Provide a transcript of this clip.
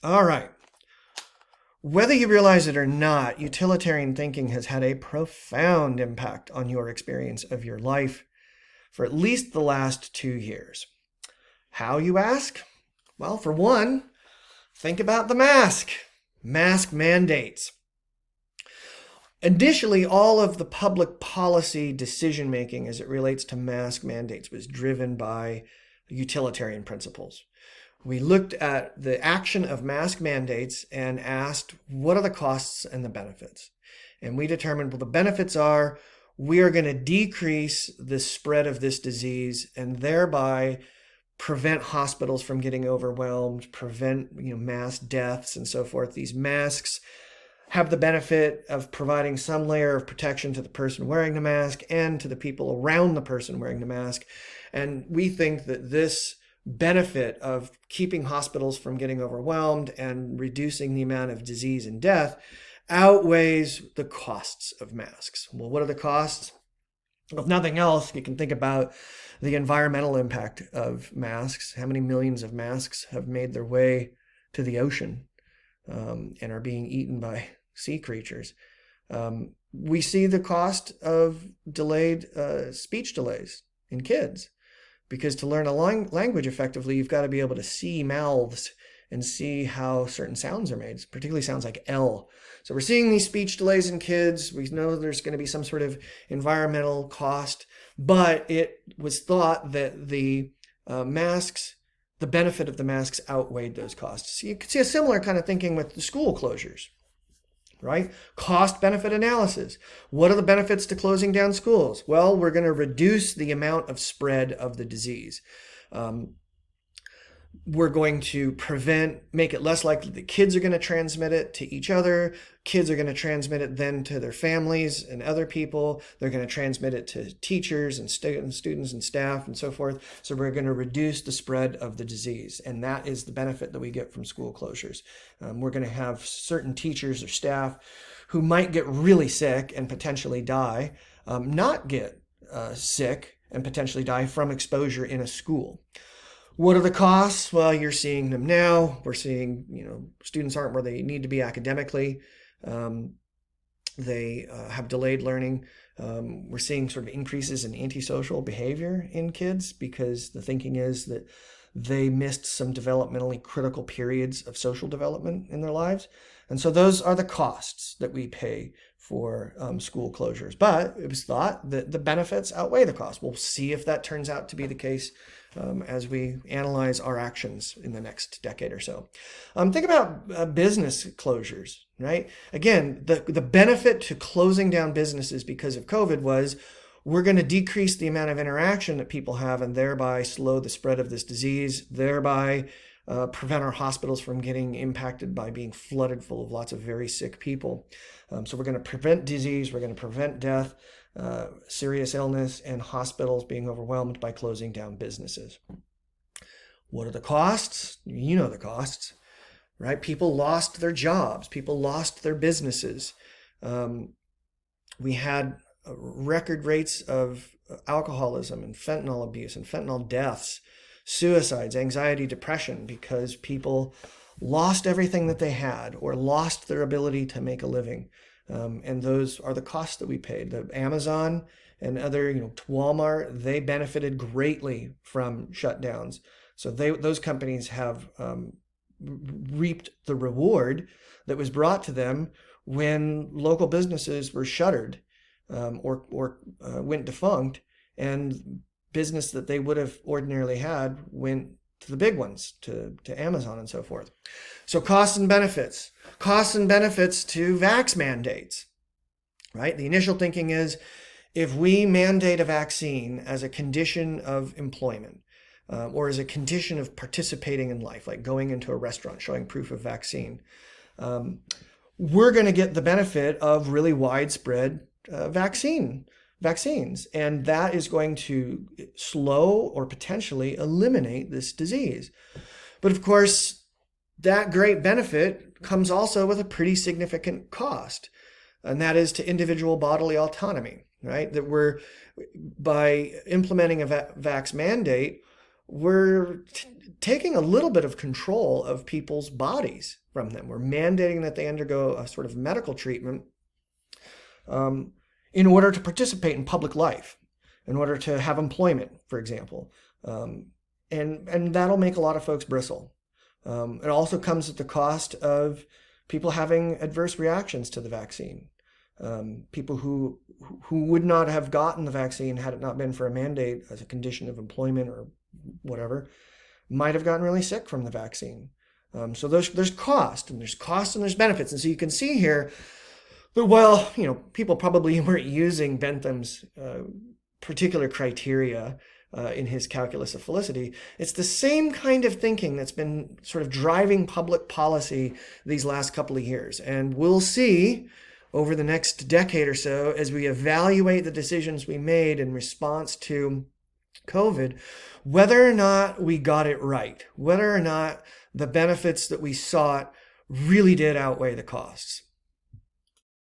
All right. Whether you realize it or not, utilitarian thinking has had a profound impact on your experience of your life for at least the last 2 years. How, you ask? Well, for one, think about the mask mandates. Initially, all of the public policy decision making as it relates to mask mandates was driven by utilitarian principles. We looked at the action of mask mandates and asked, what are the costs and the benefits? And we determined, well, the benefits are we are going to decrease the spread of this disease and thereby prevent hospitals from getting overwhelmed, prevent mass deaths and so forth. These masks have the benefit of providing some layer of protection to the person wearing the mask and to the people around the person wearing the mask. And we think that this benefit of keeping hospitals from getting overwhelmed and reducing the amount of disease and death outweighs the costs of masks. Well, what are the costs? If nothing else, you can think about the environmental impact of masks. How many millions of masks have made their way to the ocean and are being eaten by sea creatures? We see the cost of delayed speech delays in kids, because to learn a language effectively, you've got to be able to see mouths and see how certain sounds are made, particularly sounds like L. So we're seeing these speech delays in kids. We know there's going to be some sort of environmental cost, but it was thought that the masks, the benefit of the masks outweighed those costs. So you can see a similar kind of thinking with the school closures, right? Cost-benefit analysis. What are the benefits to closing down schools? Well, we're going to reduce the amount of spread of the disease. We're going to make it less likely that kids are going to transmit it to each other. Kids are going to transmit it then to their families and other people. They're going to transmit it to teachers and students and staff and so forth. So we're going to reduce the spread of the disease. And that is the benefit that we get from school closures. We're going to have certain teachers or staff who might get really sick and potentially die, not get sick and potentially die from exposure in a school. What are the costs? Well, you're seeing them now. We're seeing, students aren't where they need to be academically. They have delayed learning. We're seeing sort of increases in antisocial behavior in kids because the thinking is that they missed some developmentally critical periods of social development in their lives. And so those are the costs that we pay for school closures. But it was thought that the benefits outweigh the costs. We'll see if that turns out to be the case as we analyze our actions in the next decade or so. Think about business closures, right? Again, the benefit to closing down businesses because of COVID was we're going to decrease the amount of interaction that people have and thereby slow the spread of this disease, thereby prevent our hospitals from getting impacted by being flooded full of lots of very sick people. So we're going to prevent disease, we're going to prevent death, serious illness, and hospitals being overwhelmed by closing down businesses. What are the costs? You know the costs, right? People lost their jobs. People lost their businesses. We had record rates of alcoholism and fentanyl abuse and fentanyl deaths, suicides, anxiety, depression, because people lost everything that they had or lost their ability to make a living. And those are the costs that we paid. The Amazon and other, Walmart, they benefited greatly from shutdowns. So those companies have reaped the reward that was brought to them when local businesses were shuttered or went defunct, and business that they would have ordinarily had went to the big ones, to Amazon and so forth. So costs and benefits. Costs and benefits to vax mandates, right? The initial thinking is if we mandate a vaccine as a condition of employment or as a condition of participating in life, like going into a restaurant, showing proof of vaccine, we're going to get the benefit of really widespread vaccines, and that is going to slow or potentially eliminate this disease. But of course, that great benefit comes also with a pretty significant cost, and that is to individual bodily autonomy, right? That by implementing a vax mandate, we're taking a little bit of control of people's bodies from them. We're mandating that they undergo a sort of medical treatment in order to participate in public life, in order to have employment, for example. And that'll make a lot of folks bristle. It also comes at the cost of people having adverse reactions to the vaccine. People who would not have gotten the vaccine had it not been for a mandate as a condition of employment or whatever, might have gotten really sick from the vaccine. So there's cost, and there's benefits. And so you can see here that while, people probably weren't using Bentham's particular criteria in his calculus of felicity, it's the same kind of thinking that's been sort of driving public policy these last couple of years. And we'll see over the next decade or so, as we evaluate the decisions we made in response to COVID, whether or not we got it right, whether or not the benefits that we sought really did outweigh the costs.